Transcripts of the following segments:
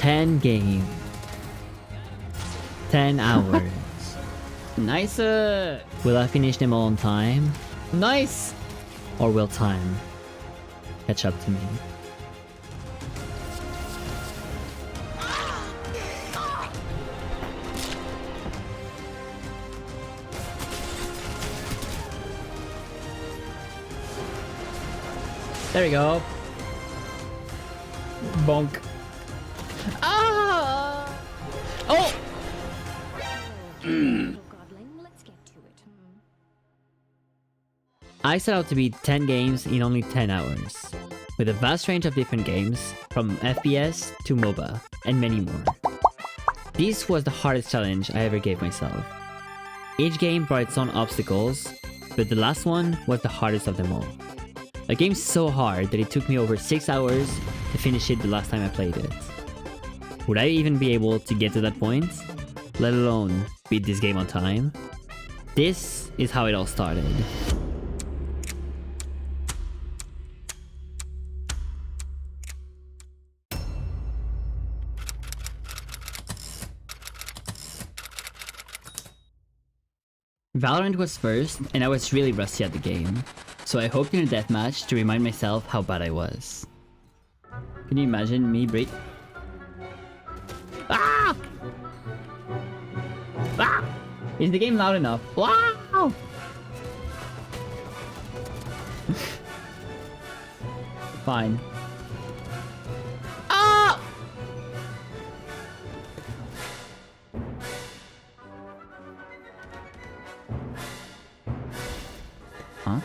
10 games. 10 hours. Nice. Will I finish them all on time? Nice. Or will time catch up to me? There we go. Bonk. Ah! Oh! I set out to beat 10 games in only 10 hours, with a vast range of different games, from FPS to MOBA, and many more. This was the hardest challenge I ever gave myself. Each game brought its own obstacles, but the last one was the hardest of them all. A game so hard that it took me over 6 hours to finish it the last time I played it. Would I even be able to get to that point? Let alone beat this game on time? This is how it all started. Valorant was first, and I was really rusty at the game, so I hoped in a deathmatch to remind myself how bad I was. Can you imagine me breathe? Ah! Ah! Is the game loud enough? Wow! Fine. Ah! Huh?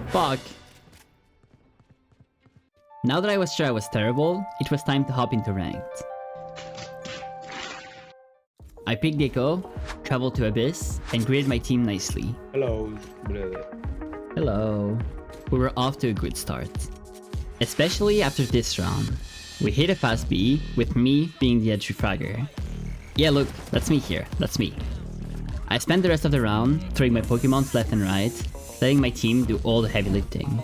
Fuck. Now that I was sure I was terrible, it was time to hop into ranked. I picked Gecko, traveled to Abyss, and greeted my team nicely. Hello, brother. Hello. We were off to a good start. Especially after this round. We hit a fast B, with me being the edge fragger. Yeah, look, that's me here, that's me. I spent the rest of the round throwing my Pokemons left and right, letting my team do all the heavy lifting.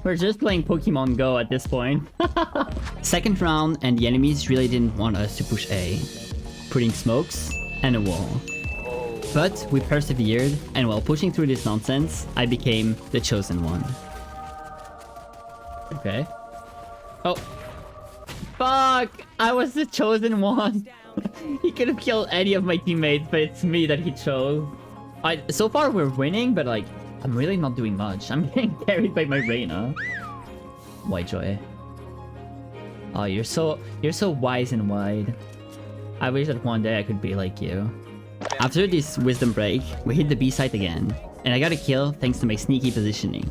We're just playing Pokemon Go at this point. Second round, and the enemies really didn't want us to push A, putting smokes and a wall. But we persevered, and while pushing through this nonsense, I became the chosen one. Okay. Oh. Fuck! I was the chosen one! He could have killed any of my teammates, but it's me that he chose. So far we're winning, but like, I'm really not doing much. I'm getting carried by my Reina. Why, Joy? Oh, you're so wise and wide. I wish that one day I could be like you. After this wisdom break, we hit the B site again, and I got a kill thanks to my sneaky positioning.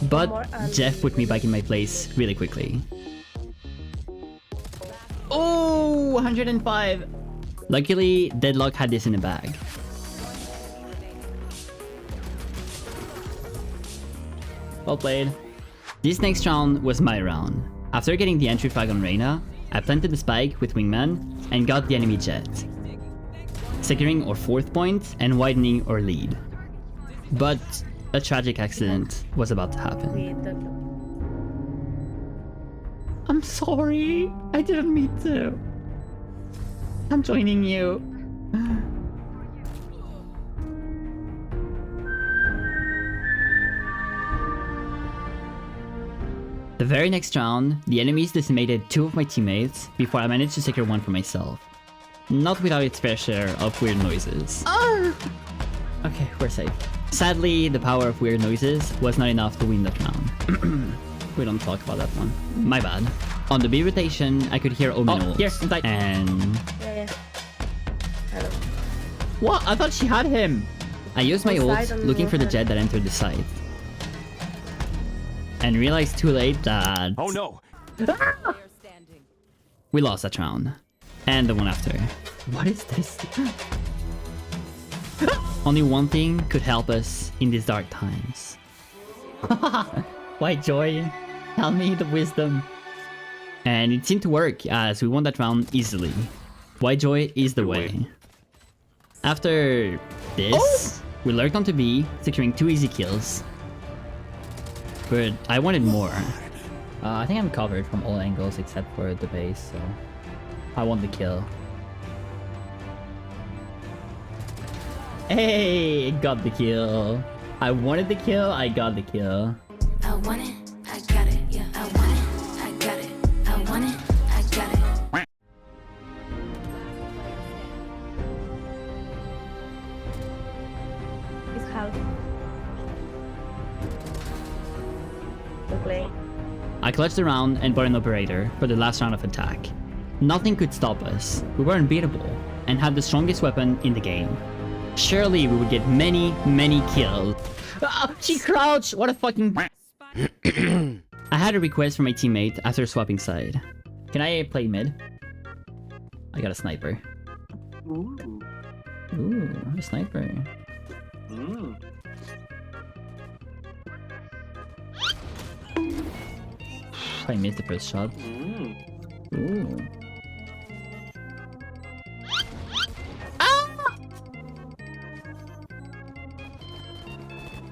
But Jeff put me back in my place really quickly. Oh, 105! Luckily, Deadlock had this in the bag. Well played. This next round was my round. After getting the entry flag on Reina, I planted the spike with Wingman and got the enemy jet, securing our 4th point and widening our lead. But a tragic accident was about to happen. I'm sorry, I didn't mean to. I'm joining you. The very next round, the enemies decimated 2 of my teammates before I managed to secure 1 for myself. Not without its fair share of weird noises. Oh! Okay, we're safe. Sadly, the power of weird noises was not enough to win that round. We don't talk about that one. My bad. On the B rotation, I could hear Omen ult. Here, inside. And... Yeah. Hello. What? I thought she had him! I used my ult, looking for the jet that entered the site. And realized too late that... Oh no! We lost that round. And the one after. What is this? Only one thing could help us in these dark times. Why, Joy? Tell me the wisdom. And it seemed to work, as we won that round easily. Why Joy is the way. After this, we lurked onto B, securing 2 easy kills. but I wanted more. I think I'm covered from all angles except for the base, so I want the kill. Hey, got the kill. I wanted the kill, I got the kill. I want it, I got it, yeah. I want it, I got it. I want it, I got it. It's half. Okay. I clutched around and bought an operator for the last round of attack. Nothing could stop us. We were unbeatable and had the strongest weapon in the game. Surely we would get many, many kills. Ah, she crouched! What a fucking... I had a request from my teammate after swapping side. Can I play mid? I got a sniper. Ooh. Ooh, a sniper. Mm. I missed the first shot. Mm. Ooh.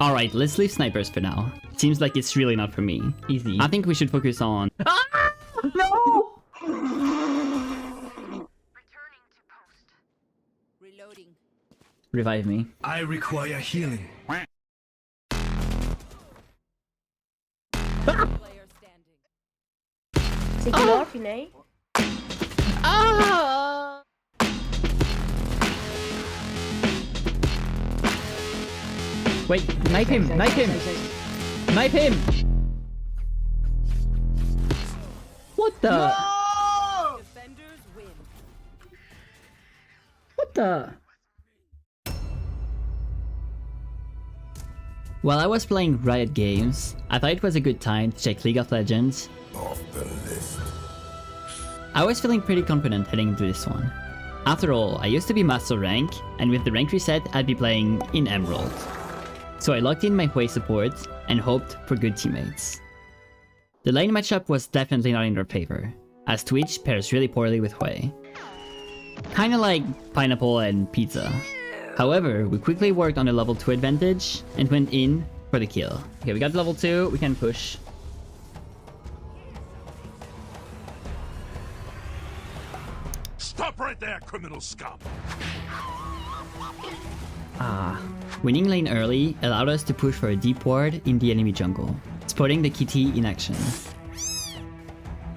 Alright, let's leave snipers for now. Seems like it's really not for me. Easy. I think we should focus on... Ah! No! Reloading. Revive me. I require healing. Player standing. C'est qui l'or, Finet? Ah! Wait, knife him! Knife him! Knife him! What the? Defenders win. What the? While I was playing Riot games, I thought it was a good time to check League of Legends. Off the list. I was feeling pretty confident heading into this one. After all, I used to be Master Rank, and with the rank reset, I'd be playing in Emerald. So I locked in my Hui support and hoped for good teammates. The lane matchup was definitely not in their favor, as Twitch pairs really poorly with Hui. Kinda like pineapple and pizza. However, we quickly worked on a level 2 advantage and went in for the kill. Okay, we got level 2, we can push. Stop right there, criminal scum! Winning lane early allowed us to push for a deep ward in the enemy jungle, spotting the Kitty in action.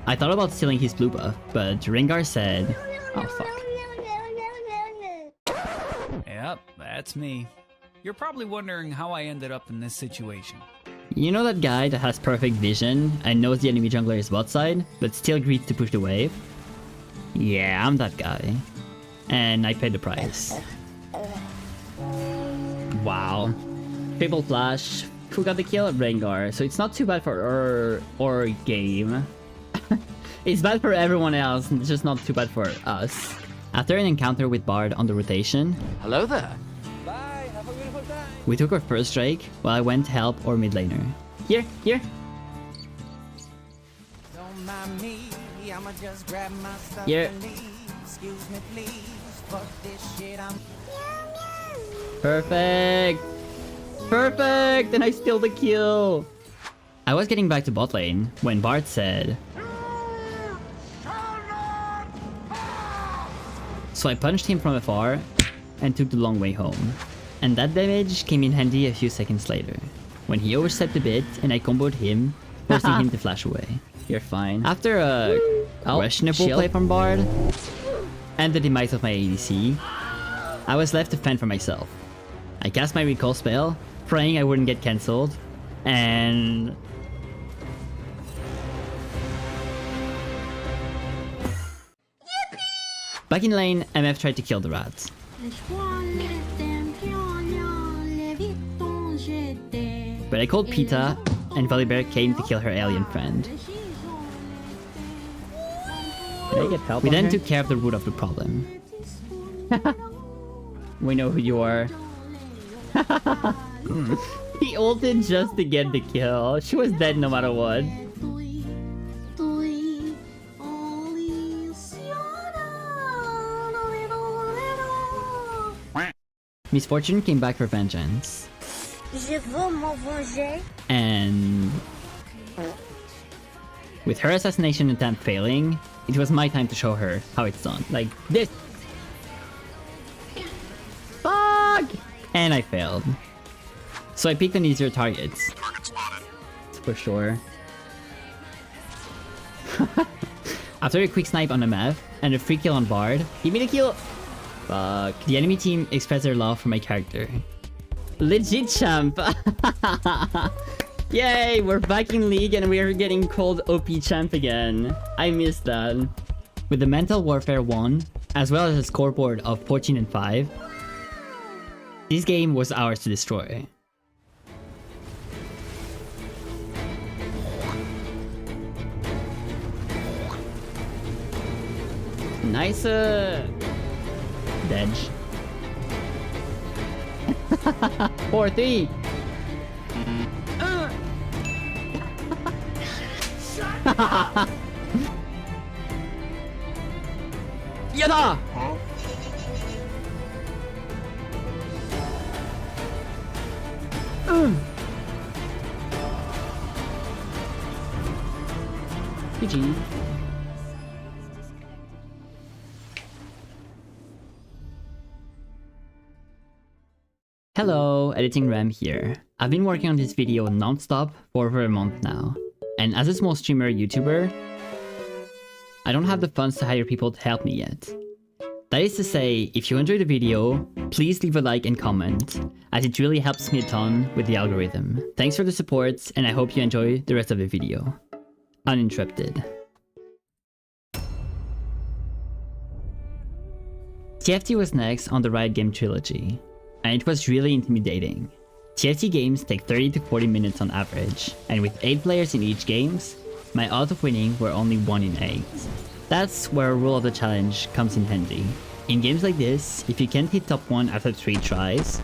I thought about stealing his blue buff, but Rengar said, oh fuck. Yep, that's me. You're probably wondering how I ended up in this situation. You know that guy that has perfect vision and knows the enemy jungler is bot side, but still agrees to push the wave? Yeah, I'm that guy. And I paid the price. Wow. Triple flash. Who got the kill? Rengar. So it's not too bad for our game. It's bad for everyone else, it's just not too bad for us. After an encounter with Bard on the rotation, Hello there. Bye, have a beautiful time. we took our first Drake while I went to help our mid laner. Here, here. Don't mind me, I'ma just grab my stuff Yeah. and leave. Excuse me, please. Fuck this shit, I'm. Perfect! Perfect! And I steal the kill! I was getting back to bot lane when Bard said... So I punched him from afar and took the long way home. And that damage came in handy a few seconds later, when he overstepped a bit and I comboed him, forcing him to flash away. You're fine. After a questionable play from Bard, and the demise of my ADC, I was left to fend for myself. I cast my recall spell, praying I wouldn't get cancelled, and... Back in lane, MF tried to kill the rat. But I called Pita, and Volibear came to kill her alien friend. Can I get help? We then took care of the root of the problem. We know who you are. He ulted just to get the kill. She was dead no matter what. Misfortune came back for vengeance. Je veux m'en venger. And With her assassination attempt failing, it was my time to show her how it's done. Like this. Fuck! And I failed. So I picked on easier targets. For sure. After a quick snipe on MF and a free kill on Bard, give me the kill! Fuck. The enemy team expressed their love for my character. Legit champ! Yay! We're back in League and we are getting called OP champ again. I missed that. With the Mental Warfare 1, as well as a scoreboard of 14 and 5, this game was ours to destroy. Nice, Dedge. 4-3. Yada! GG. Hello, Editing Rem here. I've been working on this video non-stop for over a month now. And as a small streamer YouTuber, I don't have the funds to hire people to help me yet. That is to say, if you enjoyed the video, please leave a like and comment, as it really helps me a ton with the algorithm. Thanks for the support, and I hope you enjoy the rest of the video. Uninterrupted. TFT was next on the Riot game trilogy, and it was really intimidating. TFT games take 30 to 40 minutes on average, and with 8 players in each games, my odds of winning were only 1 in 8. That's where a rule of the challenge comes in handy. In games like this, if you can't hit top 1 after 3 tries,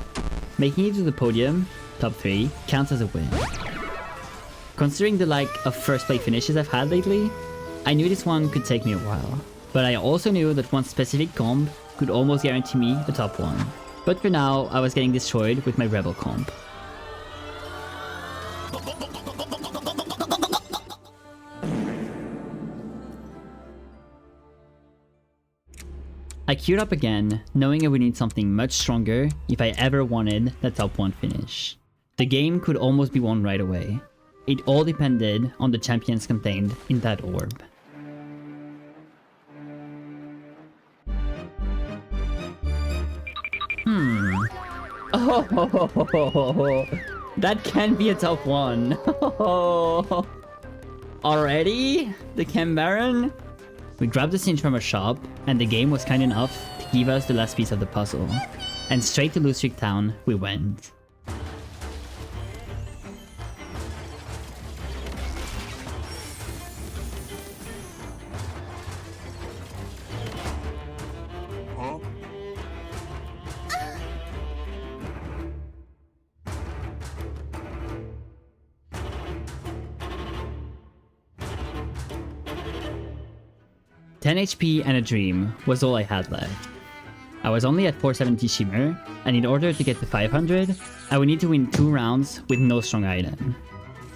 making it to the podium, top 3, counts as a win. Considering the lack of first play finishes I've had lately, I knew this one could take me a while. But I also knew that one specific comp could almost guarantee me the top 1. But for now, I was getting destroyed with my rebel comp. I queued up again, knowing I would need something much stronger if I ever wanted the top 1 finish. The game could almost be won right away. It all depended on the champions contained in that orb. Oh, that can be a top 1. Already? The Chem Baron? We grabbed the cinch from a shop, and the game was kind enough to give us the last piece of the puzzle. And straight to Ludwig town we went. $10 HP and a dream was all I had left. I was only at 470 Shimmer, and in order to get to 500, I would need to win 2 rounds with no strong item.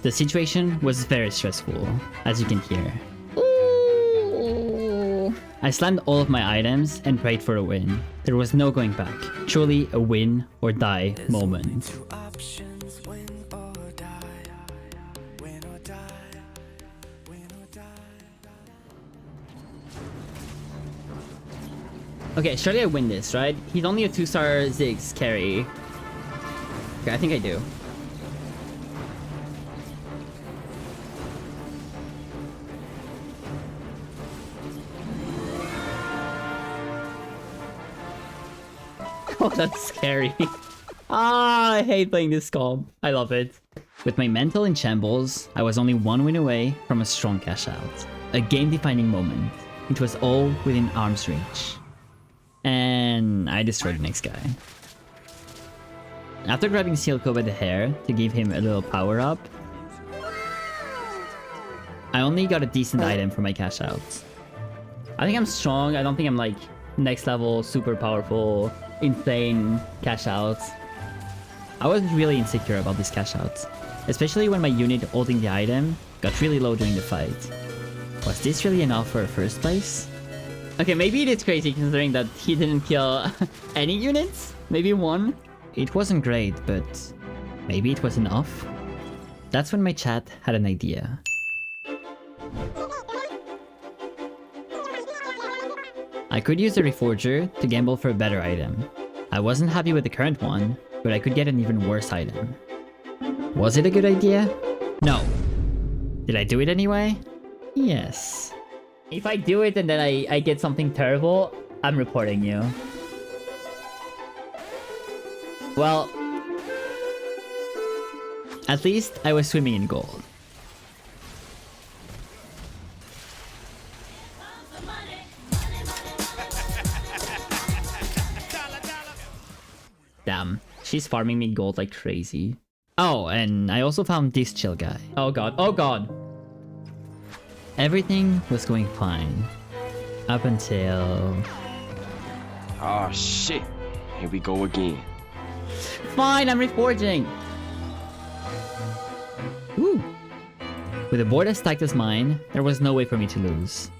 The situation was very stressful, as you can hear. Ooh. I slammed all of my items and prayed for a win. There was no going back. Truly a win or die moment. Okay, surely I win this, right? He's only a 2-star Ziggs carry. Okay, I think I do. Oh, that's scary. I hate playing this comp. I love it. With my mental in shambles, I was only 1 win away from a strong cash out. A game-defining moment. It was all within arm's reach. And I destroyed the next guy. After grabbing Silco by the hair to give him a little power up, I only got a decent item for my cash out. I think I'm strong. I don't think I'm like next level, super powerful, insane cash out. I was really insecure about this cash out, especially when my unit holding the item got really low during the fight. Was this really enough for a first place? Okay, maybe it is crazy considering that he didn't kill any units? Maybe one? It wasn't great, but maybe it was enough? That's when my chat had an idea. I could use the Reforger to gamble for a better item. I wasn't happy with the current one, but I could get an even worse item. Was it a good idea? No. Did I do it anyway? Yes. If I do it and then I get something terrible, I'm reporting you. Well, at least I was swimming in gold. Damn, she's farming me gold like crazy. Oh, and I also found this chill guy. Oh god, oh god! Everything was going fine. Up until... Oh shit, here we go again. Fine, I'm reforging! Ooh! With a board as stacked as mine, there was no way for me to lose.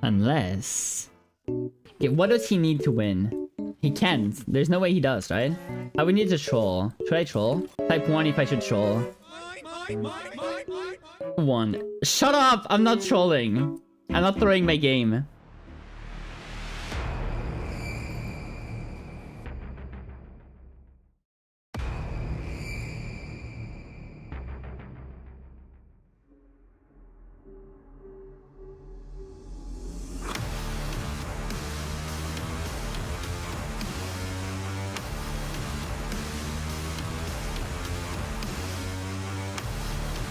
Unless... Okay, what does he need to win? He can't. There's no way he does, right? I would need to troll. Should I troll? Type 1 if I should troll. 1. Shut up! I'm not trolling. I'm not throwing my game.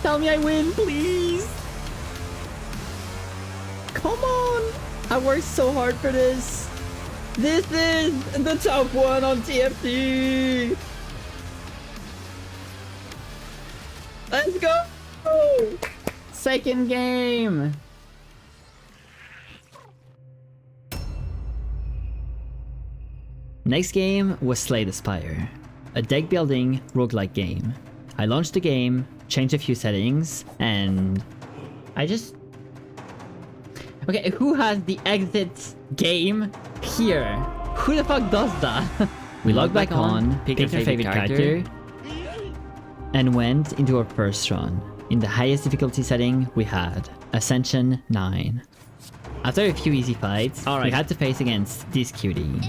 Tell me I win, please! Come on! I worked so hard for this! This is the top 1 on TFT! Let's go! Second game! Next game was Slay the Spire, a deck building roguelike game. I launched the game, changed a few settings, and I just... Okay, who has the exit game here? Who the fuck does that? We logged back on, picked our favorite character, and went into our first run. In the highest difficulty setting we had, Ascension 9. After a few easy fights, we had to face against this cutie.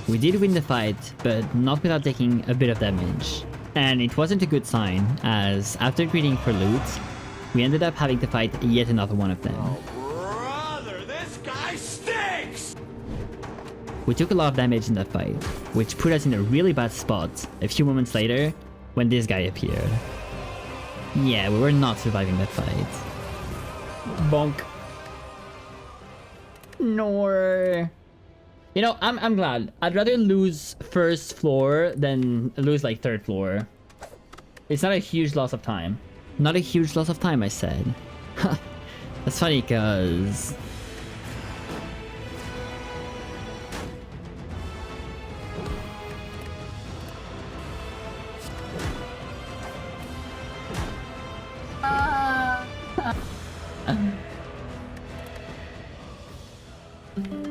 We did win the fight, but not without taking a bit of damage. And it wasn't a good sign, as after greeting for loot, we ended up having to fight yet another one of them. Oh, brother, this guy stinks! We took a lot of damage in that fight, which put us in a really bad spot a few moments later when this guy appeared. Yeah, we were not surviving that fight. Bonk. Nor. You know, I'm glad. I'd rather lose first floor than lose like third floor. It's not a huge loss of time. Not a huge loss of time, I said. That's funny, cause...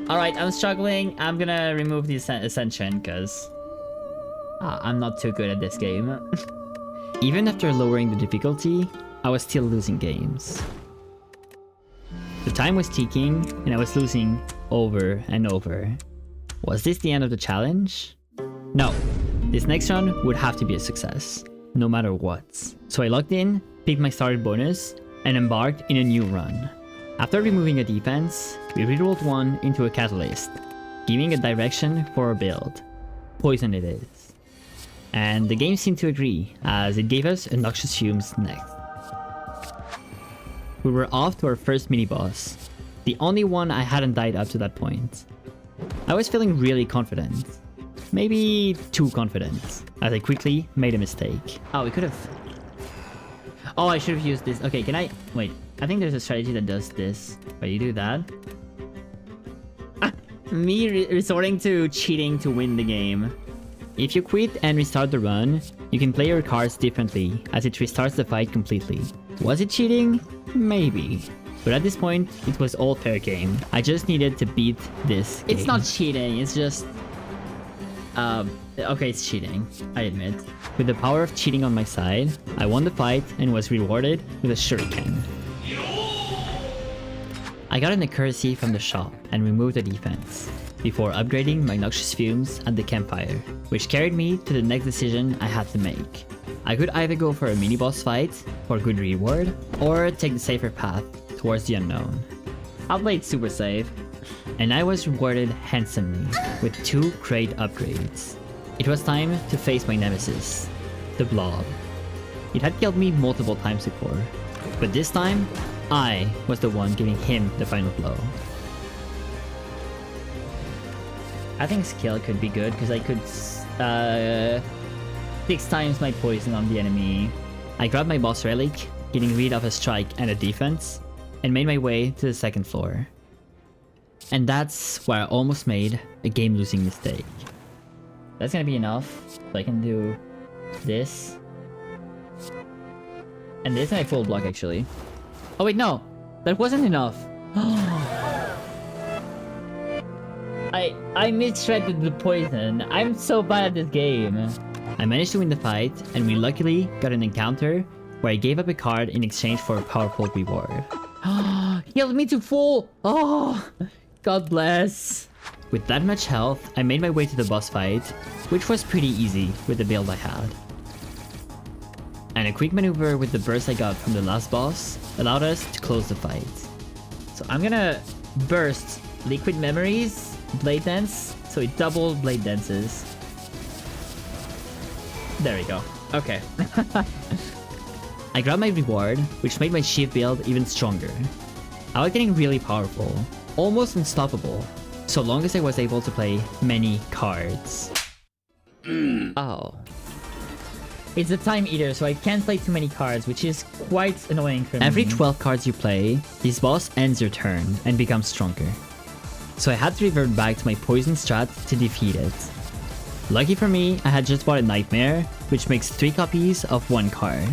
Alright, I'm struggling. I'm gonna remove the Ascension, because I'm not too good at this game. Even after lowering the difficulty, I was still losing games. The time was ticking, and I was losing over and over. Was this the end of the challenge? No. This next run would have to be a success, no matter what. So I logged in, picked my starter bonus, and embarked in a new run. After removing a defense, we rerolled one into a catalyst, giving a direction for our build. Poison it is. And the game seemed to agree, as it gave us a Noxious Fumes next. We were off to our first mini-boss, the only one I hadn't died up to that point. I was feeling really confident. Maybe too confident, as I quickly made a mistake. Oh, we could have... Oh, I should have used this. Okay, can I... Wait. I think there's a strategy that does this. But you do that. Me resorting to cheating to win the game. If you quit and restart the run, you can play your cards differently, as it restarts the fight completely. Was it cheating? Maybe. But at this point, it was all fair game. I just needed to beat this game. It's not cheating, it's just... okay, it's cheating, I admit. With the power of cheating on my side, I won the fight and was rewarded with a shuriken. I got an accuracy from the shop and removed the defense, before upgrading my noxious fumes at the campfire, which carried me to the next decision I had to make. I could either go for a mini-boss fight for good reward, or take the safer path towards the unknown. I played super safe, and I was rewarded handsomely with 2 great upgrades. It was time to face my nemesis, the blob. It had killed me multiple times before, but this time, I was the one giving him the final blow. I think skill could be good because I could 6 times my poison on the enemy. I grabbed my boss relic, getting rid of a strike and a defense, and made my way to the 2nd floor. And that's where I almost made a game-losing mistake. That's gonna be enough, so I can do this. And this, and I full block actually. Oh wait, no! That wasn't enough! I misread the poison. I'm so bad at this game. I managed to win the fight, and we luckily got an encounter where I gave up a card in exchange for a powerful reward. Healed me to full! Oh! God bless! With that much health, I made my way to the boss fight, which was pretty easy with the build I had. And a quick maneuver with the burst I got from the last boss allowed us to close the fight. So I'm gonna burst Liquid Memories, Blade Dance, so it double Blade Dances. There we go. Okay. I grabbed my reward, which made my shield build even stronger. I was getting really powerful, almost unstoppable, so long as I was able to play many cards. Oh. It's a time eater, so I can't play too many cards, which is quite annoying for me. Every 12 cards you play, this boss ends your turn and becomes stronger. So I had to revert back to my poison strat to defeat it. Lucky for me, I had just bought a nightmare, which makes 3 copies of 1 card.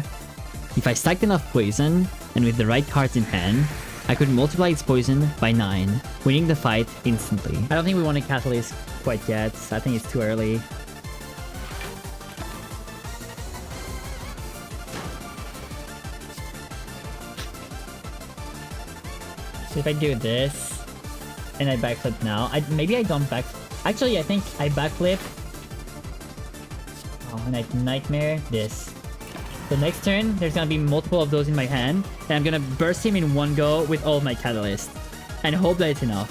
If I stacked enough poison, and with the right cards in hand, I could multiply its poison by 9, winning the fight instantly. I don't think we want a catalyst quite yet. I think it's too early. So if I do this, and I backflip now, maybe I don't back... Actually, I think I backflip. Oh, and I nightmare this. So next turn, there's gonna be multiple of those in my hand, and I'm gonna burst him in one go with all of my catalyst, and hope that it's enough.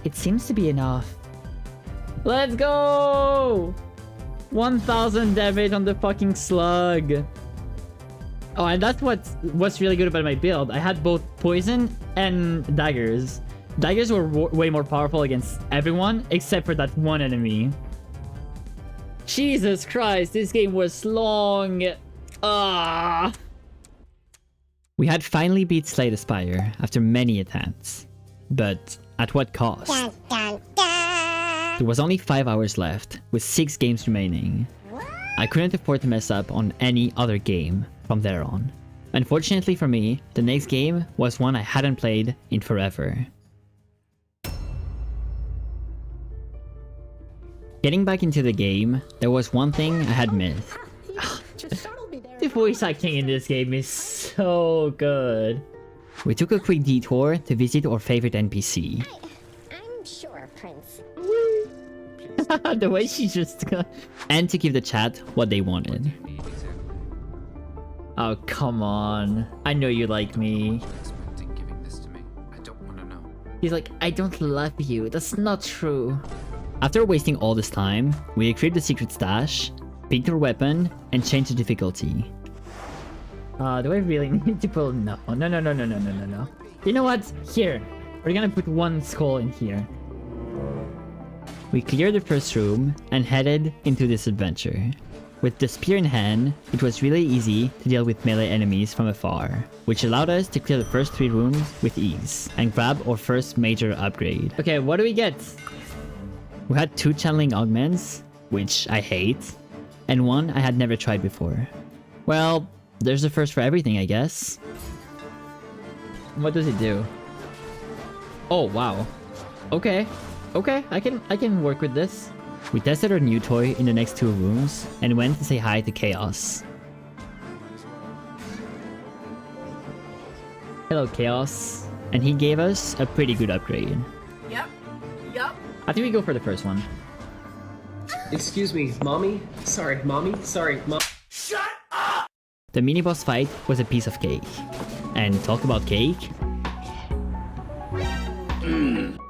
It seems to be enough. Let's go! 1000 damage on the fucking slug. Oh, and that's what's really good about my build. I had both poison and daggers. Daggers were way more powerful against everyone except for that one enemy. Jesus Christ, this game was long. Ah. We had finally beat Slay the Spire after many attempts. But at what cost? Dun, dun, dun. There was only 5 hours left, with 6 games remaining. I couldn't afford to mess up on any other game from there on. Unfortunately for me, the next game was one I hadn't played in forever. Getting back into the game, there was one thing I had missed. The voice acting in this game is so good. We took a quick detour to visit our favorite NPC. I'm sure, Prince. The way she just... And to give the chat what they wanted. Oh, come on. I know you like me. He's like, I don't love you. That's not true. After wasting all this time, we equipped the secret stash, picked our weapon, and changed the difficulty. Do I really need to pull? No. No. You know what? Here. We're gonna put 1 skull in here. We cleared the first room and headed into this adventure. With the spear in hand, it was really easy to deal with melee enemies from afar, which allowed us to clear the first 3 rooms with ease and grab our first major upgrade. Okay, what do we get? We had 2 channeling augments, which I hate, and 1 I had never tried before. Well, there's a first for everything, I guess. What does it do? Oh, wow. Okay. Okay, I can work with this. We tested our new toy in the next 2 rooms and went to say hi to Chaos. Hello, Chaos. And he gave us a pretty good upgrade. Yep. Yup. I think we go for the first one. Excuse me, mommy? Sorry, mommy? Sorry, mom. The mini boss fight was a piece of cake. And talk about cake.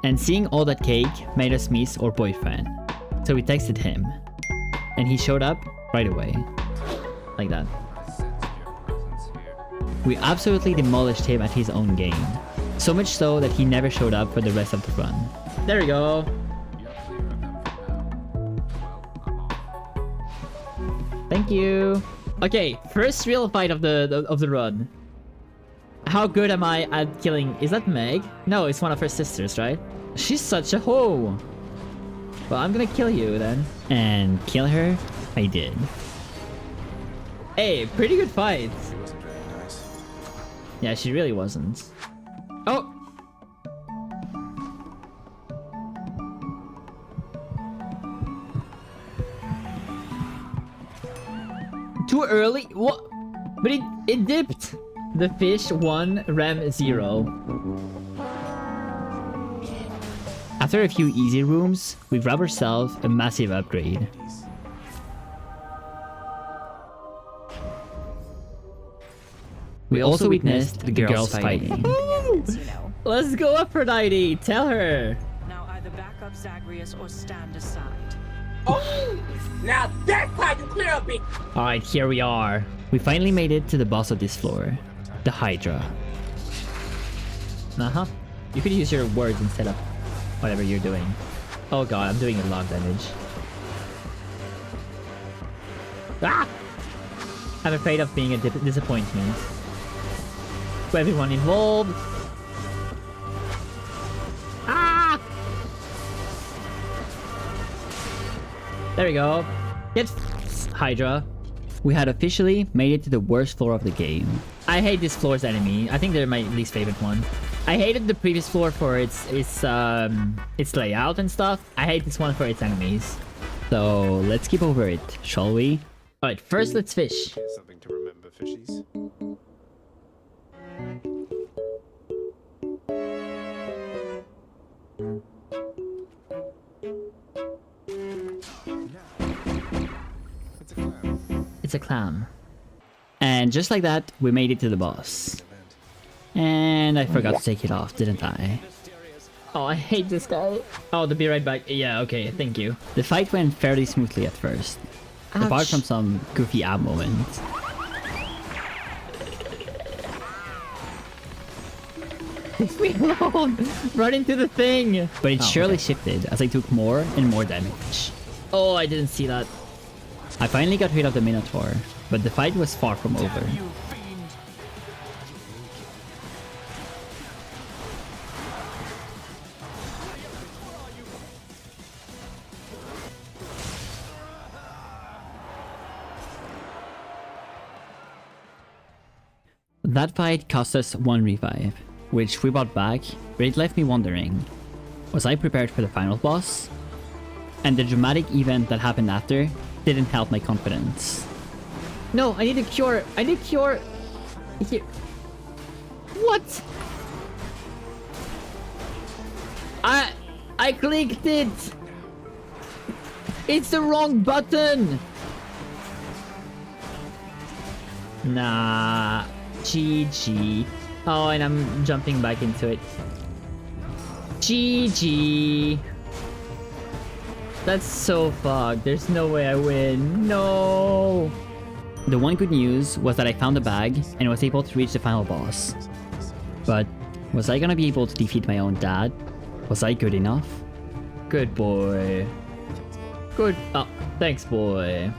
And seeing all that cake made us miss our boyfriend. So we texted him. And he showed up right away. Like that. We absolutely demolished him at his own game. So much so that he never showed up for the rest of the run. There we go. Thank you. Okay, first real fight of the run. How good am I at killing? Is that Meg? No, it's one of her sisters, right? She's such a hoe. Well, I'm gonna kill you then. And kill her, I did. Hey, pretty good fight. Yeah, she really wasn't. Oh! Too early? What? But it dipped. The fish 1, Rem 0. After a few easy rooms, we grab ourselves a massive upgrade. We also witnessed the girls fighting. Let's go, Aphrodite! Tell her! Now either back up Zagreus or stand aside. Oh! Now that's how you clear up it! Alright, here we are. We finally made it to the boss of this floor. The Hydra. Uh-huh. You could use your words instead of whatever you're doing. Oh god, I'm doing a lot of damage. Ah! I'm afraid of being a disappointment to everyone involved. Ah! There we go. Get Hydra. We had officially made it to the worst floor of the game. I hate this floor's enemy. I think they're my least favorite one. I hated the previous floor for its layout and stuff. I hate this one for its enemies. So let's skip over it, shall we? Alright, first let's fish. Here's something to remember, fishies. It's a clam. And just like that, we made it to the boss. And I forgot to take it off, didn't I? Oh, I hate this guy. Oh, to be right back. Yeah, okay, thank you. The fight went fairly smoothly at first. Ouch. Apart from some goofy ab moments. Leave me alone! Run into the thing! But it surely shifted as I took more and more damage. Oh, I didn't see that. I finally got rid of the Minotaur, but the fight was far from over. That fight cost us 1 revive, which we brought back, but it left me wondering, was I prepared for the final boss? And the dramatic event that happened after didn't help my confidence. No, I need a cure! I need a cure! Here. What? I clicked it! It's the wrong button! Nah. GG. Oh, and I'm jumping back into it. GG. That's so fucked. There's no way I win. No. The one good news was that I found a bag and was able to reach the final boss. But was I gonna be able to defeat my own dad? Was I good enough? Good boy. Good. Oh, thanks, boy.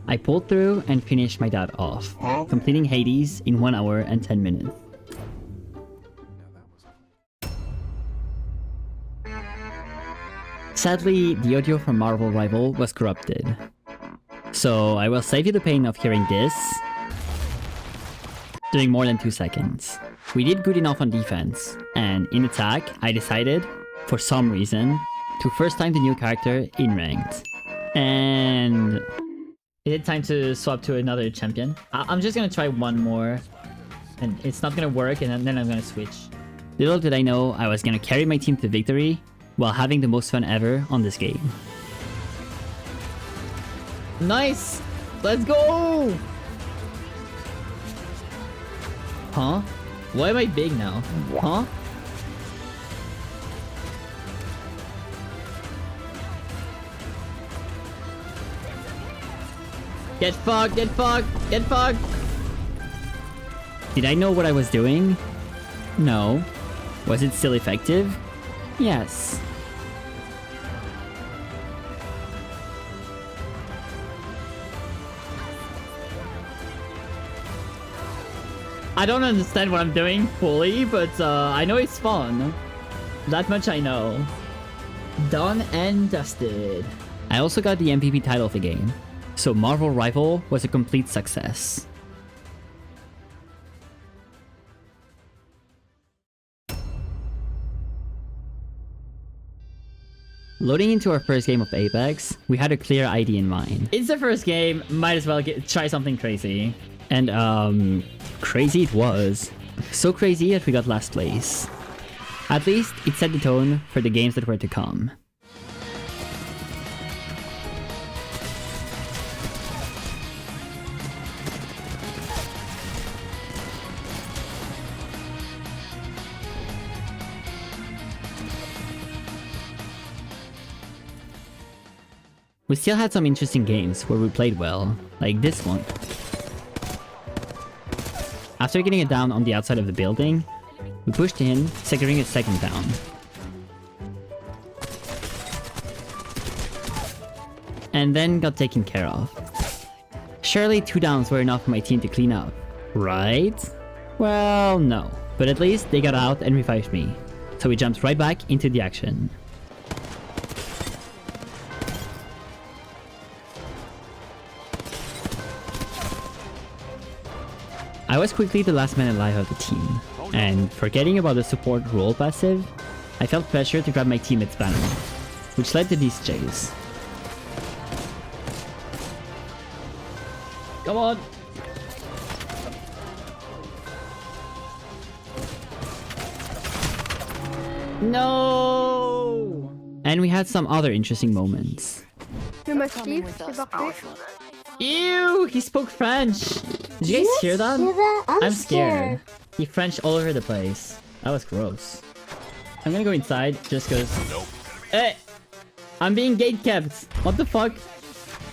I pulled through and finished my dad off, completing Hades in 1 hour and 10 minutes. Sadly, the audio from Marvel Rival was corrupted. So I will save you the pain of hearing this doing more than 2 seconds. We did good enough on defense, and in attack, I decided, for some reason, to first time the new character in ranked. And is it time to swap to another champion? I'm just gonna try one more, and it's not gonna work, and then I'm gonna switch. Little did I know I was gonna carry my team to victory while having the most fun ever on this game. Nice! Let's go! Huh? Why am I big now? Huh? Get fucked! Get fucked! Get fucked! Did I know what I was doing? No. Was it still effective? Yes. I don't understand what I'm doing fully, but I know it's fun. That much I know. Done and dusted. I also got the MVP title of the game, so Marvel Rival was a complete success. Loading into our first game of Apex, we had a clear idea in mind. It's the first game, might as well try something crazy. And crazy it was. So crazy that we got last place. At least, it set the tone for the games that were to come. We still had some interesting games where we played well, like this one. After getting it down on the outside of the building, we pushed in, securing a second down. And then got taken care of. Surely 2 downs were enough for my team to clean up, right? Well, no. But at least they got out and revived me. So we jumped right back into the action. I was quickly the last man alive of the team, and forgetting about the support role passive, I felt pressure to grab my teammate's banner, which led to this chase. Come on! No! And we had some other interesting moments. Ew! He spoke French! Did you guys hear that? I'm scared. He French all over the place. That was gross. I'm gonna go inside just cause... Hey! I'm being gate kept! What the fuck?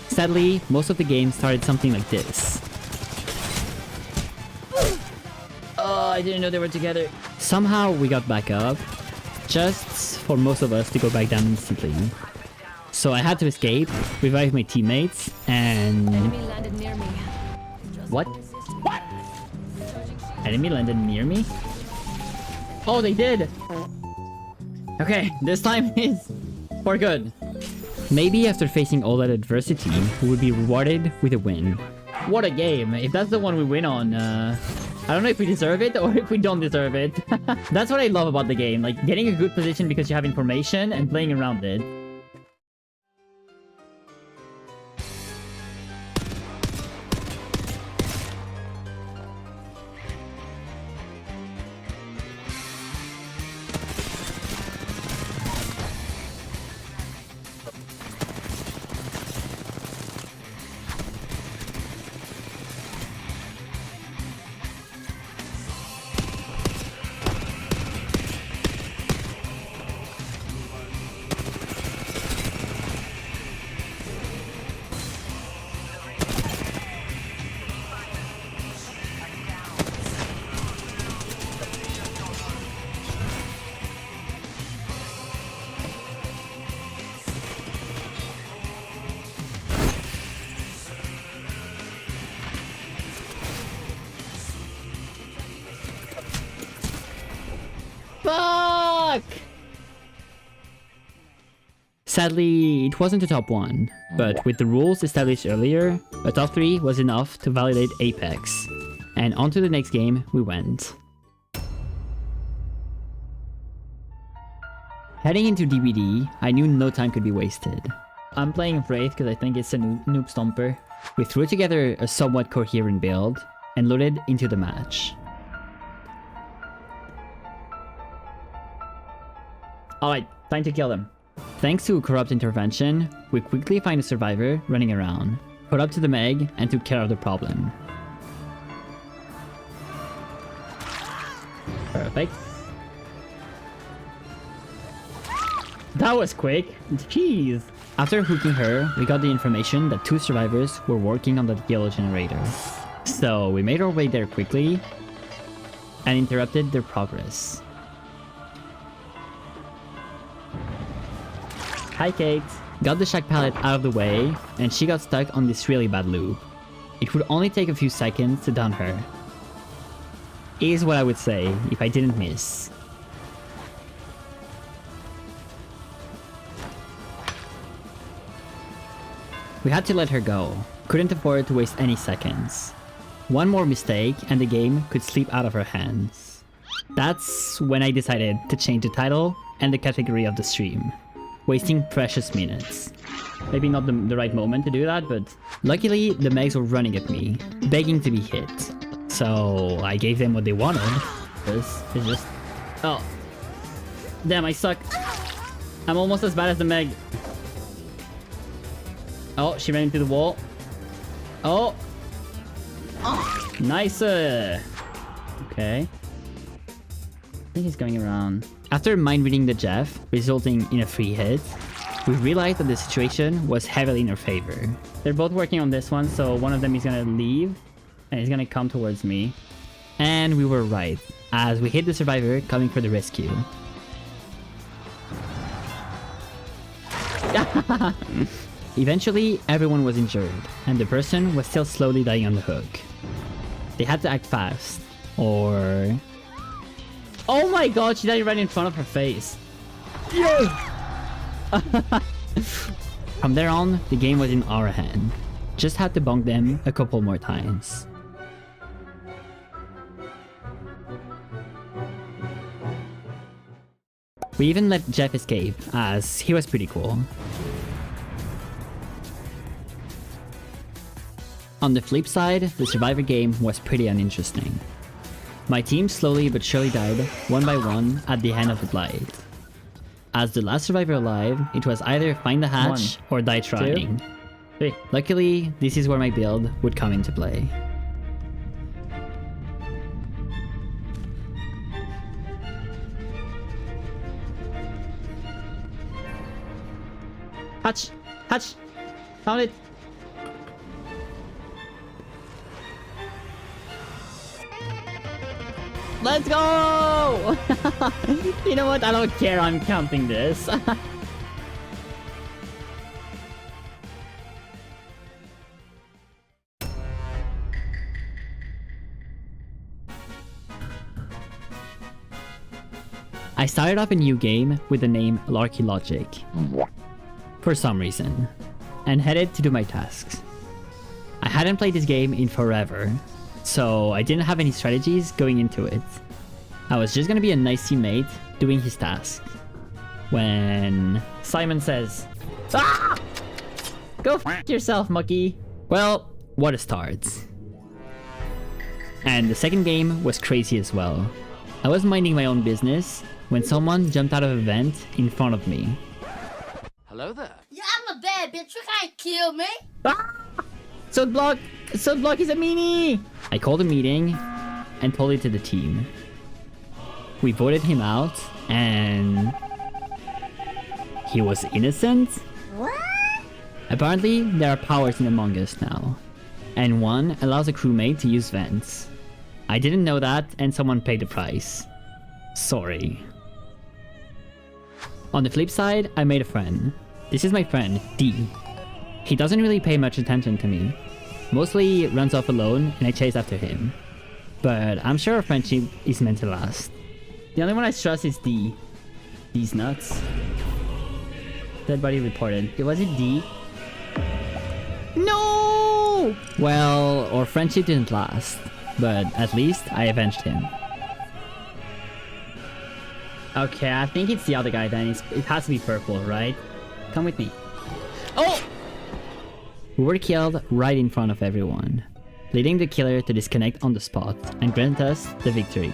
Sadly, most of the game started something like this. Oh, I didn't know they were together. Somehow we got back up, just for most of us to go back down instantly. So I had to escape, revive my teammates, and... Enemy landed near me. What? What? Enemy landed near me? Oh, they did! Okay, this time is for good. Maybe after facing all that adversity, we would be rewarded with a win. What a game. If that's the one we win on, I don't know if we deserve it or if we don't deserve it. That's what I love about the game, like getting a good position because you have information and playing around it. Sadly, it wasn't a top 1, but with the rules established earlier, a top 3 was enough to validate Apex. And on to the next game we went. Heading into DBD, I knew no time could be wasted. I'm playing Wraith because I think it's a noob stomper. We threw together a somewhat coherent build and loaded into the match. Alright, time to kill them. Thanks to a corrupt intervention, we quickly find a survivor running around, put up to the Meg, and took care of the problem. Perfect. That was quick. Jeez. After hooking her, we got the information that 2 survivors were working on the yellow generator. So we made our way there quickly and interrupted their progress. Hi Kate. Got the shack pallet out of the way and she got stuck on this really bad loop. It would only take a few seconds to down her. Is what I would say if I didn't miss. We had to let her go. Couldn't afford to waste any seconds. One more mistake and the game could slip out of her hands. That's when I decided to change the title and the category of the stream. Wasting precious minutes. Maybe not the right moment to do that, but luckily the Megs were running at me, begging to be hit. So I gave them what they wanted. This is just... Oh. Damn, I suck. I'm almost as bad as the Meg. Oh, she ran into the wall. Oh! Nice! Okay. I think he's going around. After mind-reading the Jeff, resulting in a free hit, we realized that the situation was heavily in our favor. They're both working on this one, so one of them is gonna leave, and he's gonna come towards me. And we were right, as we hit the survivor coming for the rescue. Eventually, everyone was injured, and the person was still slowly dying on the hook. They had to act fast, or... Oh my god, she died right in front of her face. Yo! From there on, the game was in our hand. Just had to bonk them a couple more times. We even let Jeff escape, as he was pretty cool. On the flip side, the survivor game was pretty uninteresting. My team slowly but surely died, one by one, at the hand of the Blight. As the last survivor alive, it was either find the hatch or die trying. 2, 3. Luckily, this is where my build would come into play. Hatch! Hatch! Found it! Let's go! You know what? I don't care. I'm counting this. I started off a new game with the name Larky Logic. For some reason. And headed to do my tasks. I hadn't played this game in forever. So I didn't have any strategies going into it. I was just gonna be a nice teammate doing his task. When Simon says, "Ah! Go f*** yourself, Mucky." Well, what a start. And the second game was crazy as well. I was minding my own business when someone jumped out of a vent in front of me. Hello there. Yeah, I'm a bad bitch. You can't kill me. Ah! Soadblock! Soadblock is a meanie! I called a meeting and told it to the team. We voted him out and... he was innocent? What? Apparently, there are powers in Among Us now. And one allows a crewmate to use vents. I didn't know that and someone paid the price. Sorry. On the flip side, I made a friend. This is my friend, D. He doesn't really pay much attention to me. Mostly runs off alone and I chase after him. But I'm sure our friendship is meant to last. The only one I trust is D. D's nuts. Dead body reported. Was it D? No! Well, our friendship didn't last, but at least I avenged him. Okay, I think it's the other guy then. It has to be purple, right? Come with me. Oh! We were killed right in front of everyone, leading the killer to disconnect on the spot and grant us the victory.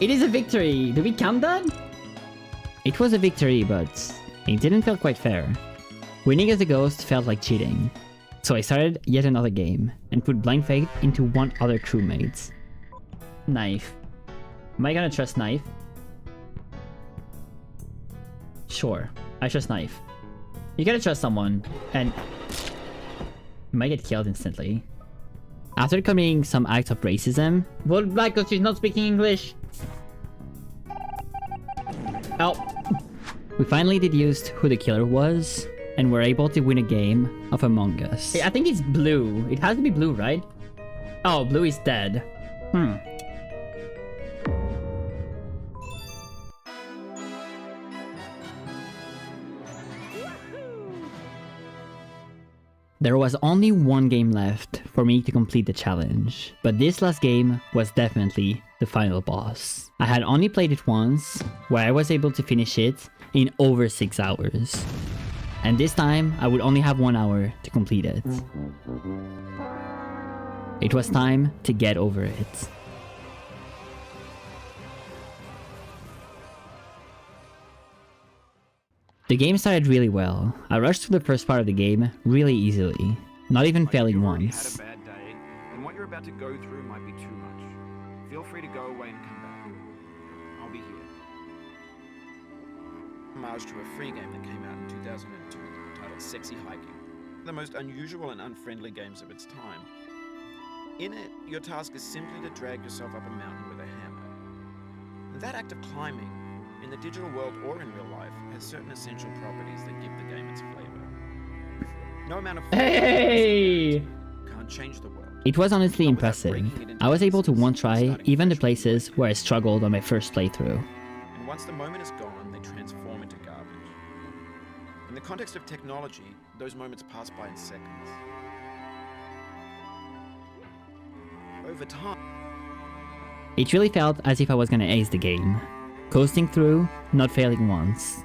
It is a victory! Do we count that? It was a victory, but it didn't feel quite fair. Winning as a ghost felt like cheating. So I started yet another game and put blind faith into one other crewmate. Knife. Am I gonna trust Knife? Sure, I trust Knife. You gotta trust someone, and you might get killed instantly. After committing some acts of racism, vote black because she's not speaking English. Oh. We finally deduced who the killer was, and were able to win a game of Among Us. I think it's blue. It has to be blue, right? Oh, blue is dead. There was only one game left for me to complete the challenge, but this last game was definitely the final boss. I had only played it once, where I was able to finish it in over 6 hours. And this time, I would only have 1 hour to complete it. It was time to get over it. The game started really well. I rushed through the first part of the game really easily, not even failing once. Had a bad day, and what you're about to go through might be too much. Feel free to go away and come back. I'll be here. Homage to a free game that came out in 2002, titled Sexy Hiking. The most unusual and unfriendly games of its time. In it, your task is simply to drag yourself up a mountain with a hammer. That act of climbing, in the digital world or in real life, has certain essential properties that give the game its flavor. No amount of can't change the world. It was honestly impressive. I was able to one-try even the places where I struggled on my first playthrough. And once the moment is gone, they transform into garbage. In the context of technology, those moments pass by in seconds. Over time, it really felt as if I was gonna ace the game. Coasting through, not failing once.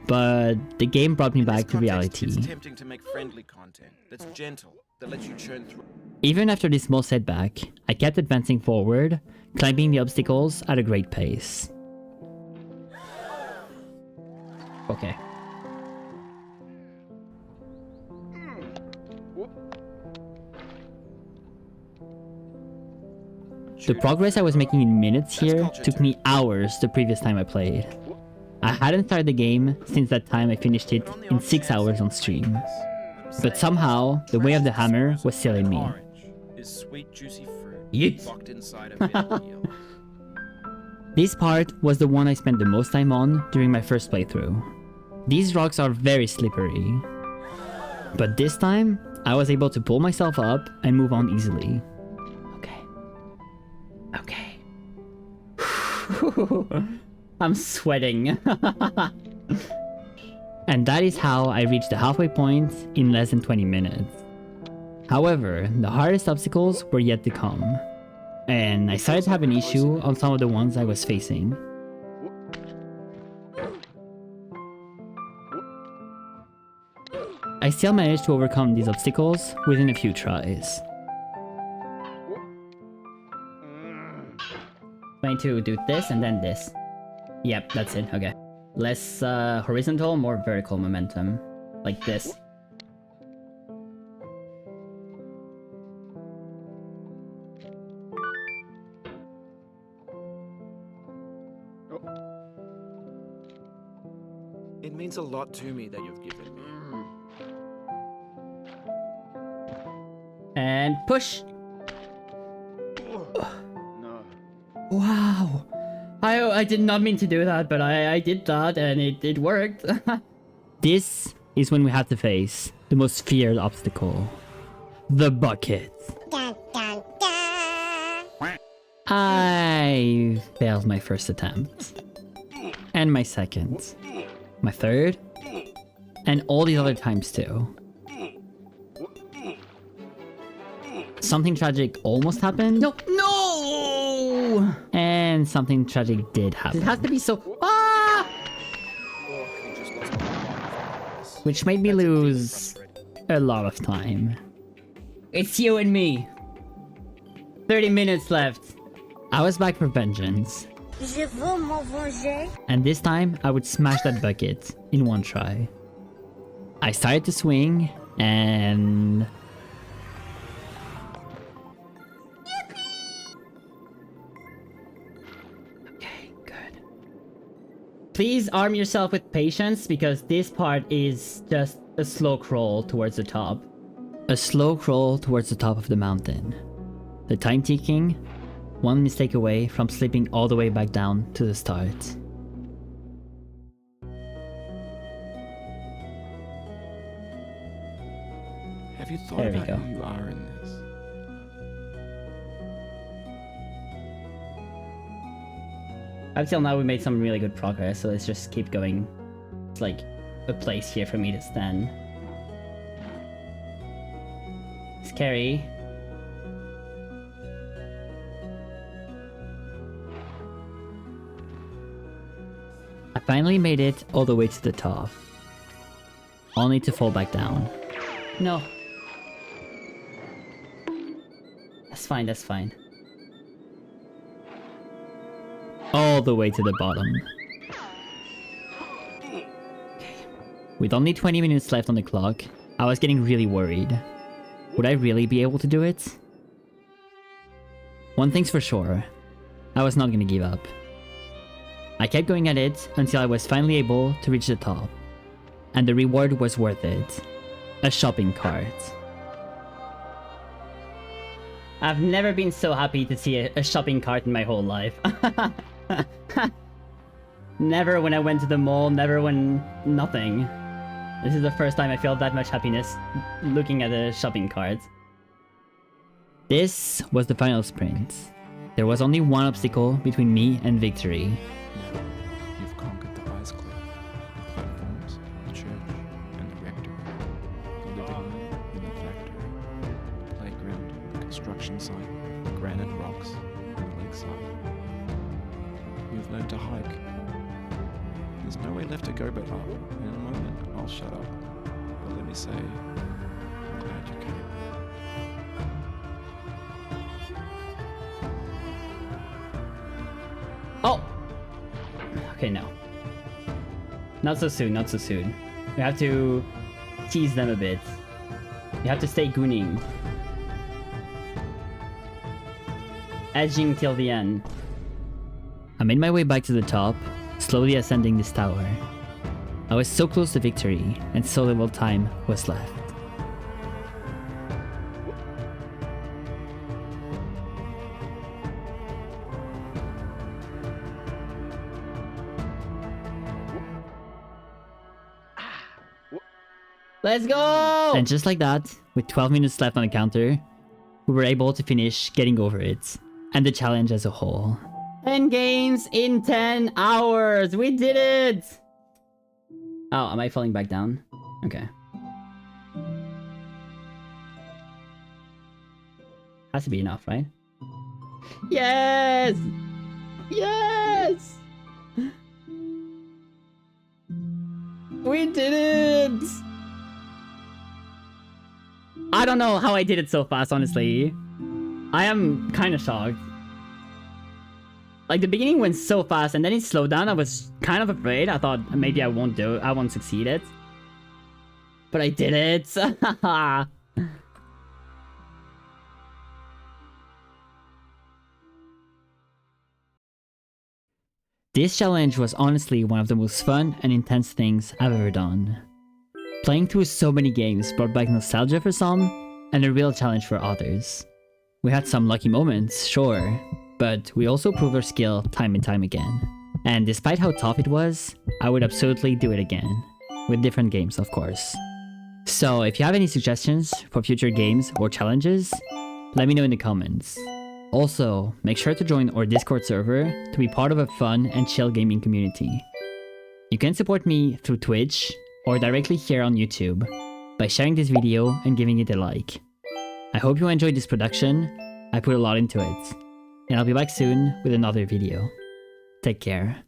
But the game brought me back to reality. It's tempting to make friendly content that's gentle, that lets you churn through. Even after this small setback, I kept advancing forward, climbing the obstacles at a great pace. Okay. The progress I was making in minutes here took me hours the previous time I played. I hadn't started the game since that time I finished it in 6 hours on stream. But somehow, the way of the hammer was still in me. This part was the one I spent the most time on during my first playthrough. These rocks are very slippery. But this time, I was able to pull myself up and move on easily. Okay. I'm sweating. And that is how I reached the halfway point in less than 20 minutes. However, the hardest obstacles were yet to come. And I started to have an issue on some of the ones I was facing. I still managed to overcome these obstacles within a few tries. Trying to do this and then this. Yep, that's it. Okay. Less horizontal, more vertical momentum. Like this. It means a lot to me that you've given me. And push! Wow! I did not mean to do that, but I did that and it worked. This is when we had to face the most feared obstacle. The bucket. Dun, dun, dun. I failed my first attempt. And my second. My third. And all these other times too. Something tragic almost happened. No! No! And something tragic did happen. It has to be so... Ah! Which made me lose a lot of time. It's you and me. 30 minutes left. I was back for vengeance. Je veux m'en venger. And this time, I would smash that bucket in one try. I started to swing, and... Okay, good. Please arm yourself with patience, because this part is just a slow crawl towards the top. A slow crawl towards the top of the mountain. The time ticking, one mistake away from slipping all the way back down to the start. Have you thought There we about go. who you are in this? Up till now we made some really good progress, so let's just keep going. It's like a place here for me to stand. Scary. I finally made it all the way to the top. Only to fall back down. No. That's fine, that's fine. All the way to the bottom. Okay. With only 20 minutes left on the clock, I was getting really worried. Would I really be able to do it? One thing's for sure, I was not gonna give up. I kept going at it until I was finally able to reach the top. And the reward was worth it. A shopping cart. I've never been so happy to see a shopping cart in my whole life. Never when I went to the mall, never when... nothing. This is the first time I felt that much happiness looking at a shopping cart. This was the final sprint. There was only one obstacle between me and victory. Now, you've conquered the ice cliff, the platforms, the church, and the rectory, the living room, the factory, the playground, the construction site, the granite rocks, and the lakeside. You've learned to hike. There's no way left to go but up. In a moment, I'll shut up. But let me say, I'm glad you came. Oh! Okay, no. Not so soon, not so soon. We have to tease them a bit. You have to stay gooning. Edging till the end. I made my way back to the top, slowly ascending this tower. I was so close to victory, and so little time was left. Let's go! And just like that, with 12 minutes left on the counter, we were able to finish getting over it, and the challenge as a whole. 10 games in 10 hours! We did it! Oh, am I falling back down? Okay. Has to be enough, right? Yes! Yes! We did it! I don't know how I did it so fast, honestly. I am kind of shocked. Like, the beginning went so fast and then it slowed down. I was kind of afraid. I thought maybe I won't succeed it. But I did it. This challenge was honestly one of the most fun and intense things I've ever done. Playing through so many games brought back nostalgia for some, and a real challenge for others. We had some lucky moments, sure, but we also proved our skill time and time again. And despite how tough it was, I would absolutely do it again. With different games, of course. So if you have any suggestions for future games or challenges, let me know in the comments. Also, make sure to join our Discord server to be part of a fun and chill gaming community. You can support me through Twitch, or directly here on YouTube by sharing this video and giving it a like. I hope you enjoyed this production. I put a lot into it. And I'll be back soon with another video. Take care.